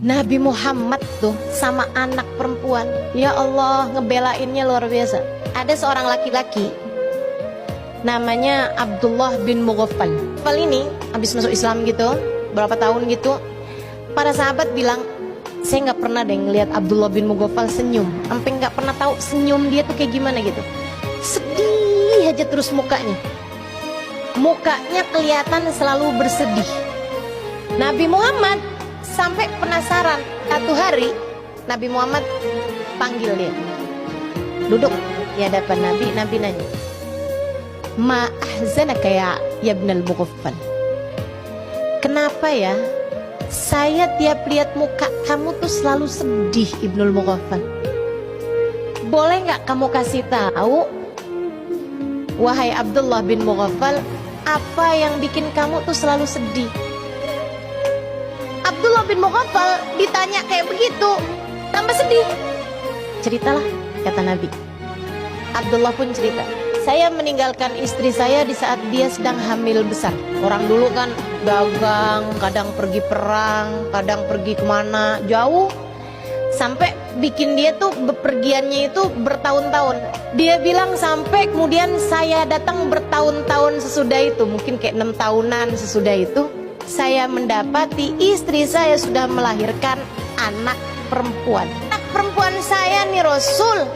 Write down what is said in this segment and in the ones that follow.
Nabi Muhammad tuh sama anak perempuan, ya Allah, ngebelainnya luar biasa. Ada seorang laki-laki namanya Abdullah bin Mughaffal. Abdullah ini habis masuk Islam gitu, berapa tahun gitu. Para sahabat bilang, saya nggak pernah deh ngelihat Abdullah bin Mughaffal senyum, sampai nggak pernah tahu senyum dia tuh kayak gimana gitu. Sedih aja terus mukanya. Mukanya kelihatan selalu bersedih. Nabi Muhammad sampai penasaran. Satu hari Nabi Muhammad panggil dia, duduk di hadapan Nabi. Nabi nanya, ma ahzanaka ya ibnal Mughaffal, kenapa ya saya tiap lihat muka kamu tuh selalu sedih Ibnul Mughaffal? Boleh nggak kamu kasih tahu, wahai Abdullah bin Mughaffal, apa yang bikin kamu tuh selalu sedih? Abdullah bin Mughaffal ditanya kayak begitu, tambah sedih. Ceritalah, kata Nabi. Abdullah pun cerita, saya meninggalkan istri saya di saat dia sedang hamil besar. Orang dulu kan dagang, kadang pergi perang, kadang pergi kemana jauh, sampai bikin dia tuh bepergiannya itu bertahun-tahun. Dia bilang sampai kemudian saya datang bertahun-tahun sesudah itu, mungkin kayak 6 tahunan sesudah itu, saya mendapati istri saya sudah melahirkan anak perempuan. Anak perempuan saya nih Rasul,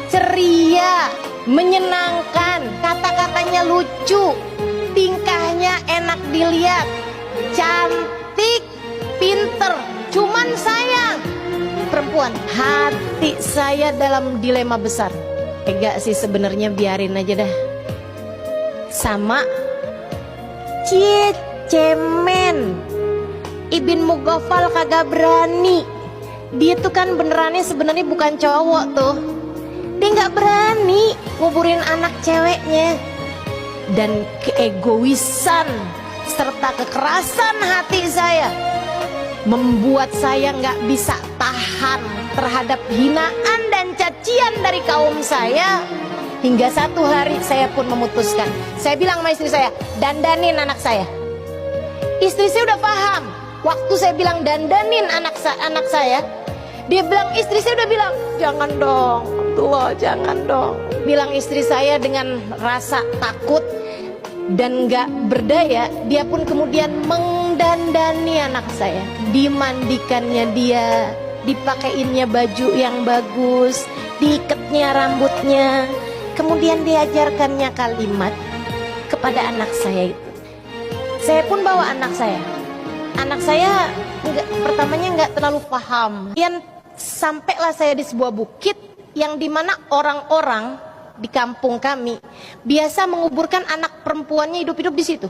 ceria, menyenangkan, kata-katanya lucu, tingkahnya enak dilihat, cantik, pinter. Cuman sayang, perempuan. Hati saya dalam dilema besar. Enggak sih sebenarnya, biarin aja dah. Sama cemen Ibn Mughaffal kagak berani. Dia tuh kan benerannya sebenarnya bukan cowok tuh. Dia nggak berani nguburin anak ceweknya. Dan keegoisan serta kekerasan hati saya membuat saya nggak bisa tahan terhadap hinaan dan cacian dari kaum saya. Hingga satu hari saya pun memutuskan, saya bilang sama istri saya, dandanin anak saya. Istri saya udah paham. Waktu saya bilang dandanin anak saya, dia bilang, istri saya udah bilang, jangan dong Abdullah, jangan dong. Bilang istri saya dengan rasa takut dan gak berdaya, dia pun kemudian mendandani anak saya. Dimandikannya dia, dipakaiinnya baju yang bagus, diikatnya rambutnya, kemudian diajarkannya kalimat kepada anak saya itu. Saya pun bawa anak saya. Anak saya pertamanya nggak terlalu paham. Kemudian sampailah saya di sebuah bukit yang dimana orang-orang di kampung kami biasa menguburkan anak perempuannya hidup-hidup di situ.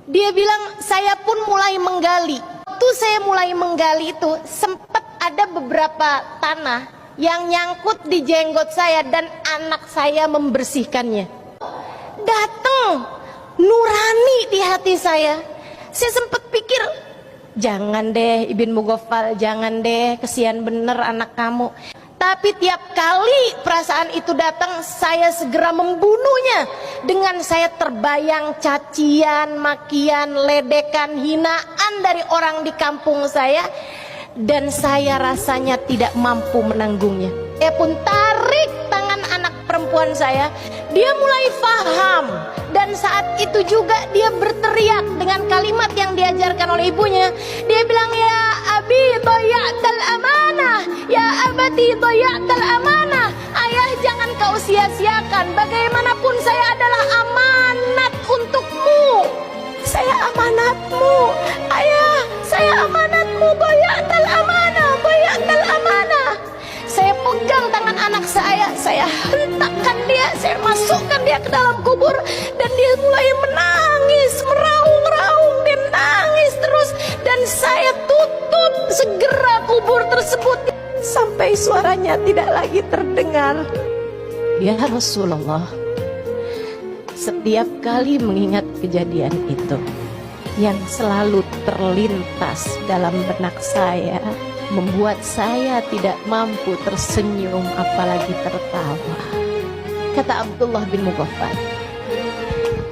Dia bilang, saya pun mulai menggali. Waktu saya mulai menggali itu sempat ada beberapa tanah yang nyangkut di jenggot saya dan anak saya membersihkannya. Datang nurani di hati saya. Saya sempat pikir, jangan deh Ibn Mughaffal, jangan deh, kesian bener anak kamu. Tapi tiap kali perasaan itu datang, saya segera membunuhnya. Dengan saya terbayang cacian, makian, ledekan, hinaan dari orang di kampung saya. Dan saya rasanya tidak mampu menanggungnya. Saya pun tarik tangan anak perempuan saya. Dia mulai faham. Dan saat itu juga dia berteriak dengan kalimat yang diajarkan oleh ibunya. Dia bilang, ya abi daya'tal amanah, ya abati daya'tal amanah. Ayah, jangan kau sia-siakan. Bagaimanapun saya adalah amanat untukmu. Saya amanatmu. Ayah, saya amanatmu. Daya'tal amanah, daya'tal amanah. Saya pegang tangan anak saya hentakkan dia, saya masukkan dia ke dalam kubur. Dan dia mulai menangis, meraung-raung, dia nangis terus. Dan saya tutup segera kubur tersebut sampai suaranya tidak lagi terdengar. Ya Rasulullah, setiap kali mengingat kejadian itu, yang selalu terlintas dalam benak saya membuat saya tidak mampu tersenyum apalagi tertawa. Kata Abdullah bin Mughaffal,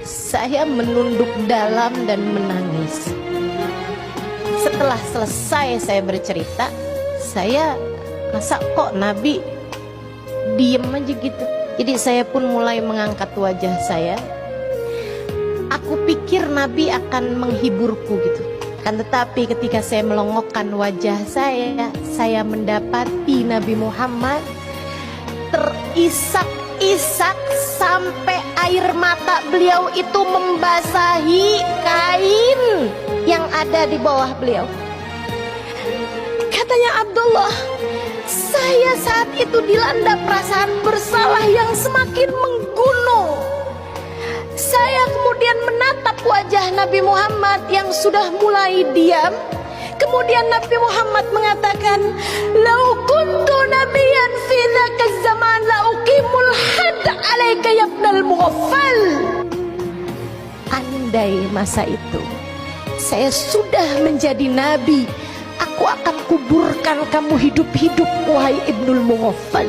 saya menunduk dalam dan menangis. setelah selesai saya bercerita, saya masa kok Nabi diem aja gitu. Jadi saya pun mulai mengangkat wajah saya. Aku pikir Nabi akan menghiburku gitu. Kan tetapi ketika saya melongokkan wajah saya mendapati Nabi Muhammad terisak-isak sampai air mata beliau itu membasahi kain yang ada di bawah beliau. Katanya Abdullah, saya saat itu dilanda perasaan bersalah yang semakin menggunung. Saya kemudian menatap wajah Nabi Muhammad yang sudah mulai diam. Kemudian Nabi Muhammad mengatakan, "Lau kuntu nabiyyan fi dzaka zaman la uqimul hadd 'alaika ya ibnal mughaffal." Andai masa itu saya sudah menjadi nabi, aku akan kuburkan kamu hidup-hidup, wahai Ibnul Mughaffal,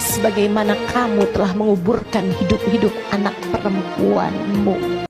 sebagaimana kamu telah menguburkan hidup-hidup anak perempuanmu.